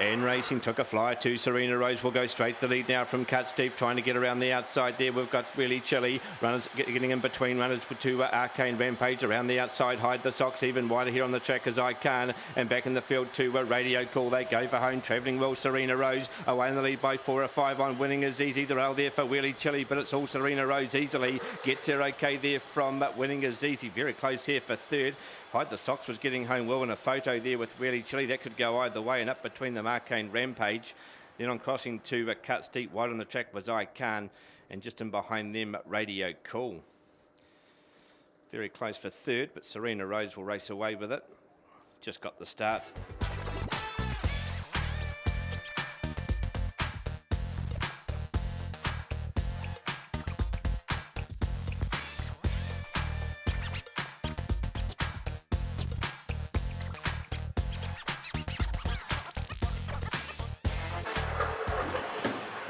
And Racing took a flyer to Serena Rose. Will go straight to the lead now from Cut Steep, trying to get around the outside there. We've got Really Chilly. Runners getting in between runners to Arcane Rampage around the outside. Hide the Socks even wider here on the track as I Can. And back in the field to Radio Call. They go for home. Travelling well, Serena Rose. Away in the lead by 4 or 5 on. Winning is easy. The rail there for Really Chilly, but it's all Serena Rose easily. Gets there okay there from Winning is easy. Very close here for third. Hide the Socks was getting home well in a photo there with Really Chilly. That could go either way, and up between them Arcane Rampage. Then on crossing to Cut Steep, wide on the track was I Can, and just in behind them Radio Cool. Very close for third, but Serena Rose will race away with it. Just got the start.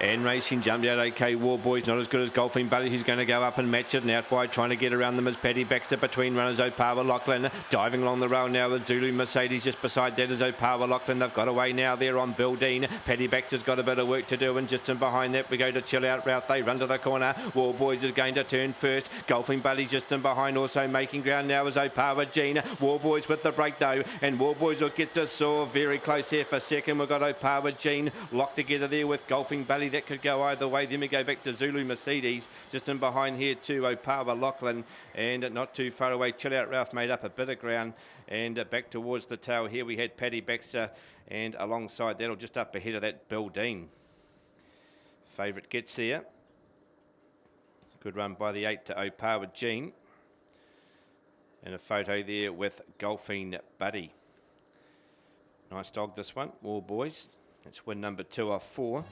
And Racing jumped out okay. War Boys not as good as Golfing Buddy, who's going to go up and match it. And out wide trying to get around them is Paddy Baxter between runners Opawa Lachlan. Diving along the rail now with Zulu Mercedes. Just beside that is Opawa Lachlan. They've got away now there on Bill Dean. Paddy Baxter's got a bit of work to do. And just in behind that we go to Chill Out Route. They run to the corner. War Boys is going to turn first. Golfing Buddy just in behind. Also making ground now is Opawa Jean. War Boys with the break though. And War Boys will get to Saw. Very close there for second. We've got Opawa Jean locked together there with Golfing Buddy. That could go either way. Then we go back to Zulu Mercedes, just in behind here to Opawa Lachlan, and not too far away Chill Out Ralph made up a bit of ground, and back towards the tail here we had Paddy Baxter, and alongside that, or just up ahead of that, Bill Dean. Favourite gets there. Good run by the 8 to Opawa Jean, and a photo there with Golfing Buddy. Nice dog this one, War Boys. It's win number 2 off 4.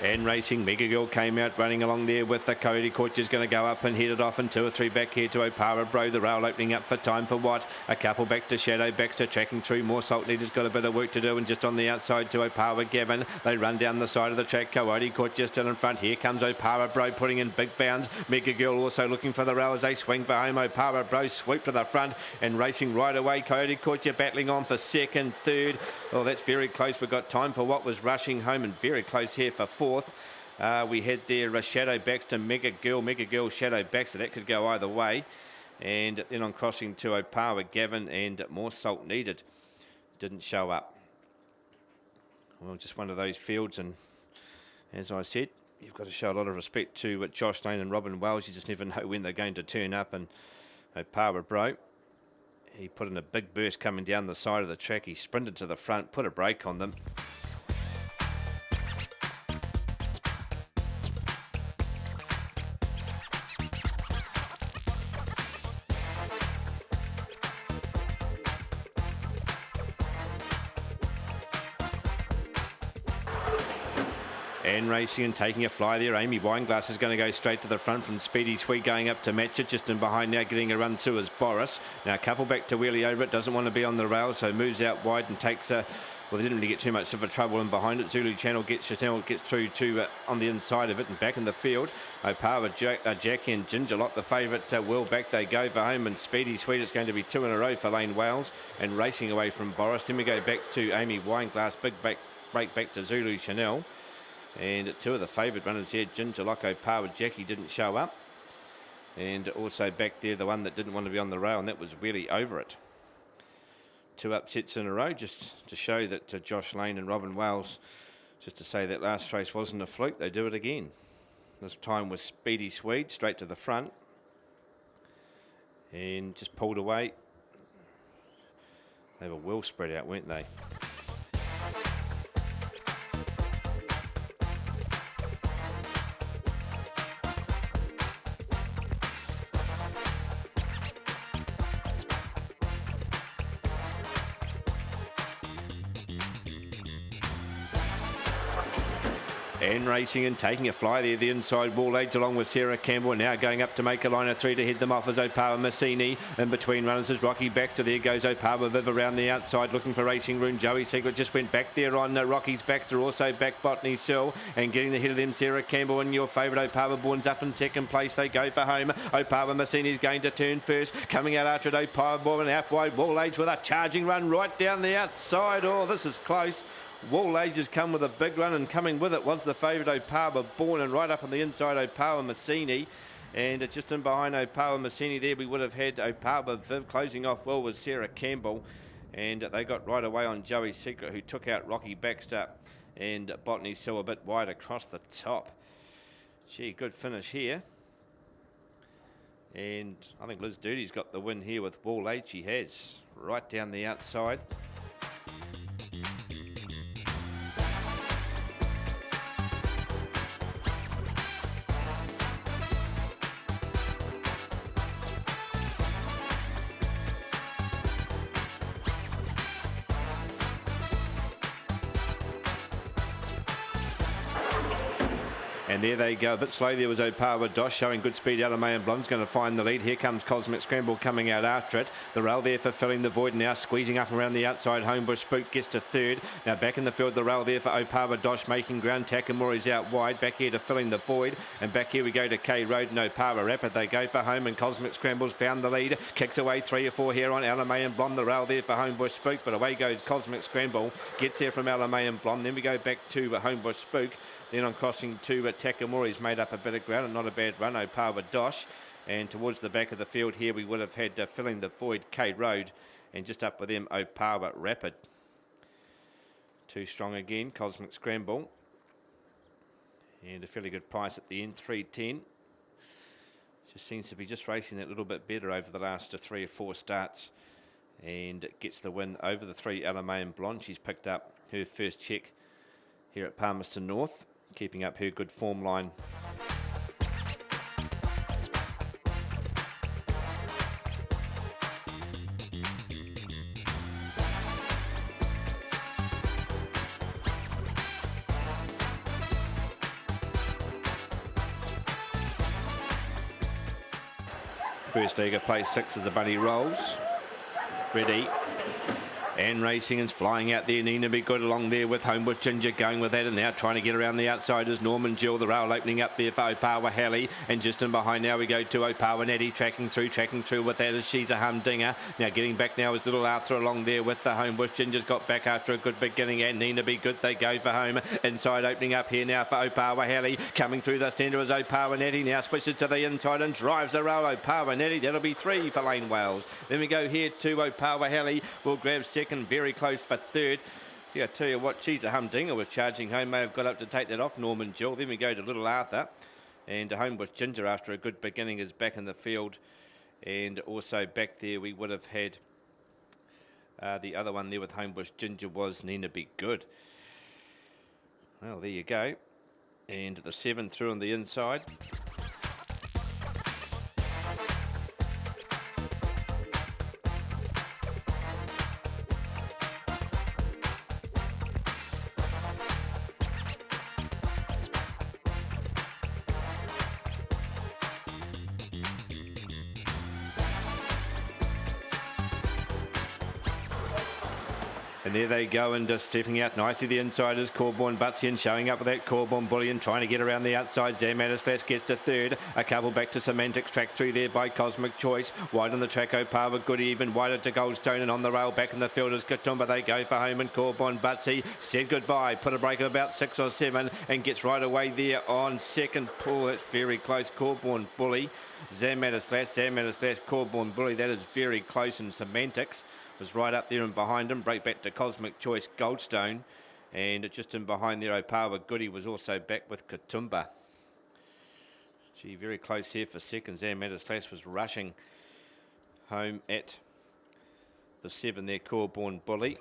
And Racing, Mega Girl came out running along there with the Cody Court. Is going to go up and head it off, and 2 or 3 back here to Opawa Bro. The rail opening up for time for what? A couple back to Shadow Baxter, tracking through. More Salt Leader's got a bit of work to do, and just on the outside to Opawa Gavin. They run down the side of the track. Coyote Court just in front. Here comes Opawa Bro putting in big bounds. Mega Girl also looking for the rail as they swing for home. Opawa Bro sweep to the front, and Racing right away. Coyote Court, you're battling on for second, third. Oh, that's very close. We've got time for what was rushing home, and very close here for fourth. We had there Shadow Baxter, Mega Girl, Shadow Baxter. That could go either way. And then on crossing to Opawa Gavin, and More Salt Needed didn't show up. Well, just one of those fields, and as I said, you've got to show a lot of respect to Josh Lane and Robin Wells. You just never know when they're going to turn up. And Opawa Bro, he put in a big burst coming down the side of the track. He sprinted to the front, put a brake on them. And Racing and taking a fly there. Amy Wineglass is going to go straight to the front from Speedy Sweet, going up to match it. Just in behind now, getting a run through is Boris. Now a couple back to wheelie over it. Doesn't want to be on the rail, so moves out wide and takes a... Well, they didn't really get too much of a trouble in behind it. Zulu Channel gets through to on the inside of it and back in the field. Opawa Jackie and Ginger Lock, the favourite, well back. They go for home, and Speedy Sweet is going to be 2 in a row for Lane Wales, and racing away from Boris. Then we go back to Amy Wineglass, big break back to Zulu Chanel. And 2 of the favourite runners here, Ginger Lock, Opawa Jackie didn't show up. And also back there, the one that didn't want to be on the rail, and that was really over it. 2 upsets in a row, just to show that Josh Lane and Robin Wells, just to say that last race wasn't a fluke, they do it again. This time was Speedy Swede, straight to the front. And just pulled away. They were well spread out, weren't they? And racing and taking a fly there, the inside Wall Age along with Sarah Campbell, now going up to make a line of 3 to head them off as Opawa Massini. In between runners is Rocky Baxter. There goes Opawa Viv around the outside looking for Racing Room. Joey Secret just went back there on Rocky's Baxter, also back Botany Sill, and getting the head of them Sarah Campbell and your favourite Opawa Born's up in second place. They go for home. Opawa Massini's going to turn first, coming out after it Opawa Born, out wide Wall Age with a charging run right down the outside. Oh, this is close. Wall Age has come with a big run, and coming with it was the favourite Opawa Born, and right up on the inside Opawa Massini. And just in behind Opawa Massini there we would have had Opawa Viv. Closing off well was Sarah Campbell, and they got right away on Joey Secret, who took out Rocky Baxter, and Botany Sill a bit wide across the top. Gee, good finish here. And I think Liz Duty's got the win here with Wall Age. She has, right down the outside. And there they go, a bit slow there was Opawa Dosh, showing good speed. Alamay and Blonde's going to find the lead. Here comes Cosmic Scramble coming out after it. The rail there for filling the void, now squeezing up around the outside. Homebush Spook gets to third. Now back in the field, the rail there for Opawa Dosh making ground. Takamori's out wide, back here to filling the void. And back here we go to K Road and Opawa Rapid. They go for home, and Cosmic Scramble's found the lead. Kicks away 3 or 4 here on Alamay and Blonde. The rail there for Homebush Spook, but away goes Cosmic Scramble. Gets there from Alamay and Blonde. Then we go back to Homebush Spook. Then on crossing to Takamori's made up a bit of ground, and not a bad run, Opawa Dosh. And towards the back of the field here we would have had filling the void K Road, and just up with them Opawa Rapid. Too strong again, Cosmic Scramble. And a fairly good price at the end, 310. Just seems to be just racing that little bit better over the last 3 or 4 starts. And gets the win over the 3 Alamay and Blonde. She's picked up her first check here at Palmerston North, keeping up her good form line. First leg of place 6 as the bunny rolls. Ready. And racing and flying out there. Nina Be Good along there with Homebush Ginger going with that, and now trying to get around the outside is Norman Jill. The rail opening up there for Opawa Halley, and just in behind now we go to Opawa Nettie tracking through with that as She's a Humdinger. Now getting back now is Little Arthur along there with the Homebush Ginger's got back after a good beginning, and Nina Be Good, they go for home. Inside opening up here now for Opawa Halley. Coming through the centre is Opawa Nettie, now switches to the inside and drives the rail. Opawa Nettie, that'll be 3 for Lane Wales. Then we go here to Opawa Halley, will grab second, very close for third. Yeah, I tell you what, She's a Humdinger was charging home, may have got up to take that off Norman Jill. Then we go to Little Arthur, and Homebush Ginger after a good beginning is back in the field, and also back there we would have had the other one there with Homebush Ginger was Nina Be Good. Well, there you go, and the 7 through on the inside. And there they go, and just stepping out nicely the inside is Corborn Butsian, showing up with that Corborn Bullion, trying to get around the outside. Zamatislas gets to third, a couple back to Semantics, track through there by Cosmic Choice. Wide on the track, Opawa Goody, even wider to Goldstone, and on the rail back in the field is Katoomba. They go for home, and Corborn Butsy said goodbye, put a break of about 6 or 7, and gets right away there on second. Pull, it's very close, Corborn Bully. Zamatislas, Corborn Bully, that is very close, and Semantics was right up there and behind him. Break back to Cosmic Choice Goldstone, and just in behind there Opawa Goody was also back with Katoomba. Gee, very close here for second. Zamatislas was rushing home at the 7 there, Corborn Bully.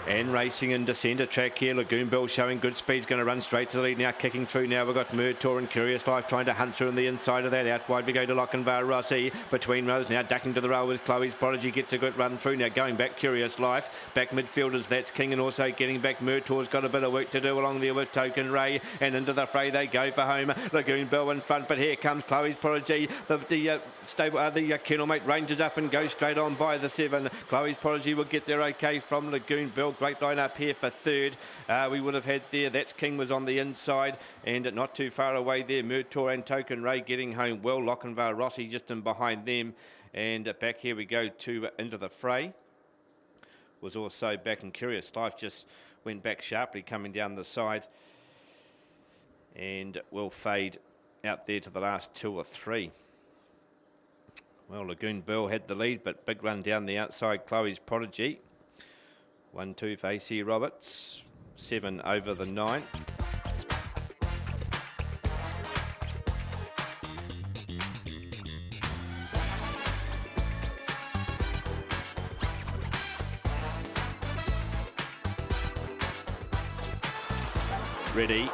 And racing into centre track here. Lagoon Bill showing good speed. He's going to run straight to the lead now. Kicking through now. We've got Murtor and Curious Life trying to hunt through on the inside of that. Out wide we go to Lochinvar Rossi. Between rows now. Ducking to the rail with Chloe's Prodigy. Gets a good run through now. Going back Curious Life. Back midfielders. That's King. And also getting back Murtor's got a bit of work to do along there with Token Ray. And into the fray they go for home. Lagoon Bill in front. But here comes Chloe's Prodigy. The kennelmate ranges up and goes straight on by the 7. Chloe's Prodigy will get there okay from Lagoon Bill. Great line up here for third. We would have had there, That's King was on the inside and not too far away there. Murtor and Token Ray getting home well. Lochinvar Rossi just in behind them. And back here we go to into the fray. Was also back in Curious Life, just went back sharply coming down the side. And will fade out there to the last 2 or 3. Well, Lagoon Bill had the lead, but big run down the outside. Chloe's Prodigy. 1-2 for AC Roberts. 7 over the 9. Ready.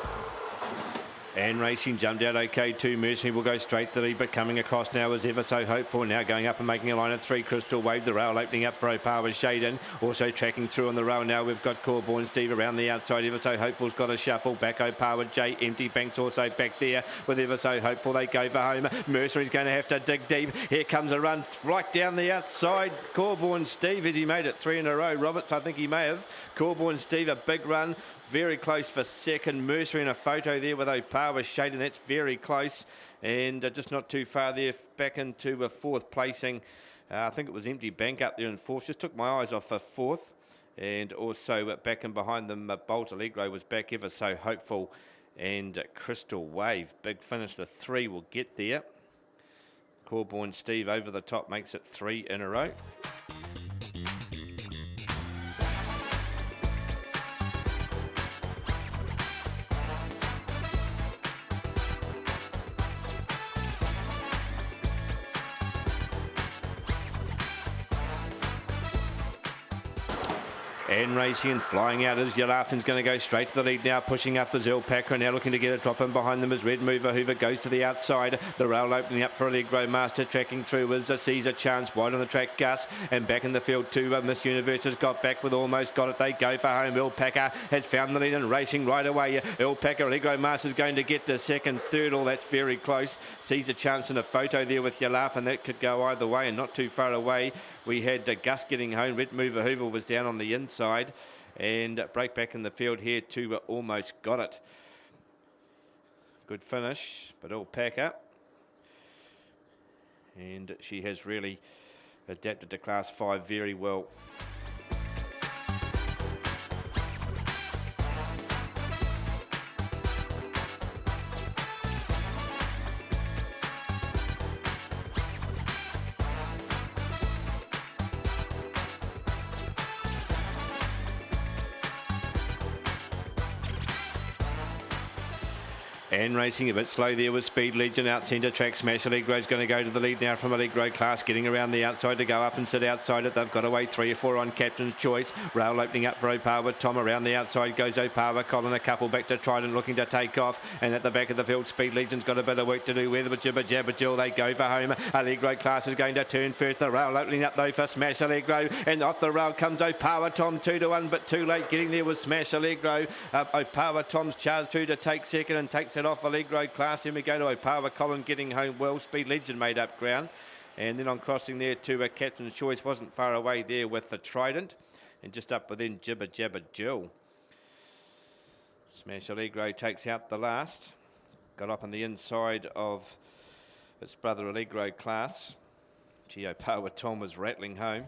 And racing jumped out okay too. Mercy will go straight to the lead, but coming across now is Ever So Hopeful. Now going up and making a line of 3. Crystal Wave, the rail opening up for Opawa Shaden. Also tracking through on the rail now. We've got Corborn Steve around the outside. Ever So Hopeful's got a shuffle. Back Opawa J. Empty Banks also back there with Ever So Hopeful. They go for home. Mercery's going to have to dig deep. Here comes a run right down the outside. Corborn Steve, has he made it 3 in a row? Roberts, I think he may have. Corborn Steve, a big run. Very close for second. Mercer in a photo there with Opawa Shaden. That's very close. And just not too far there. Back into a 4th placing. I think it was Empty Bank up there in 4th. Just took my eyes off for 4th. And also back in behind them, Bolt Allegro was back. Ever So Hopeful. And Crystal Wave. Big finish. The 3 will get there. Corborn Steve over the top makes it 3 in a row. And racing and flying out is Yalafin's going to go straight to the lead now, pushing up as Alpaca. Now looking to get a drop in behind them as Red Mover Hoover goes to the outside. The rail opening up for Allegro Master, tracking through as Caesar Chance, wide on the track Gus, and back in the field too. Miss Universe has got back with almost got it. They go for home. Alpaca has found the lead and racing right away. Alpaca, Allegro Master is going to get to second, third. All that's very close. Caesar Chance in a photo there with Yalaf, and that could go either way and not too far away. We had Gus getting home. Red Mover Hoover was down on the inside. And break back in the field here to almost got it. Good finish, but Alpaca. And she has really adapted to Class 5 very well. And racing a bit slow there with Speed Legend out centre track. Smash Allegro's going to go to the lead now from Allegro Class, getting around the outside to go up and sit outside it. They've got away 3 or 4 on Captain's Choice. Rail opening up for Opawa Tom. Around the outside goes Opawa Colin, a couple back to Trident looking to take off. And at the back of the field, Speed Legend's got a bit of work to do with, but Jibber Jabber Jill, they go for home. Allegro Class is going to turn first. The rail opening up though for Smash Allegro, and off the rail comes Opawa Tom 2-1, but too late getting there was Smash Allegro. Opawa Tom's charged through to take second and takes it off Allegro Class. Then we go to Opawa Colin getting home well. Speed Legend made up ground. And then on crossing there to Captain's Choice, wasn't far away there with the Trident. And just up within Jibber Jabber Jill. Smash Allegro takes out the last. Got up on the inside of its brother Allegro Class. Opawa Tom was rattling home.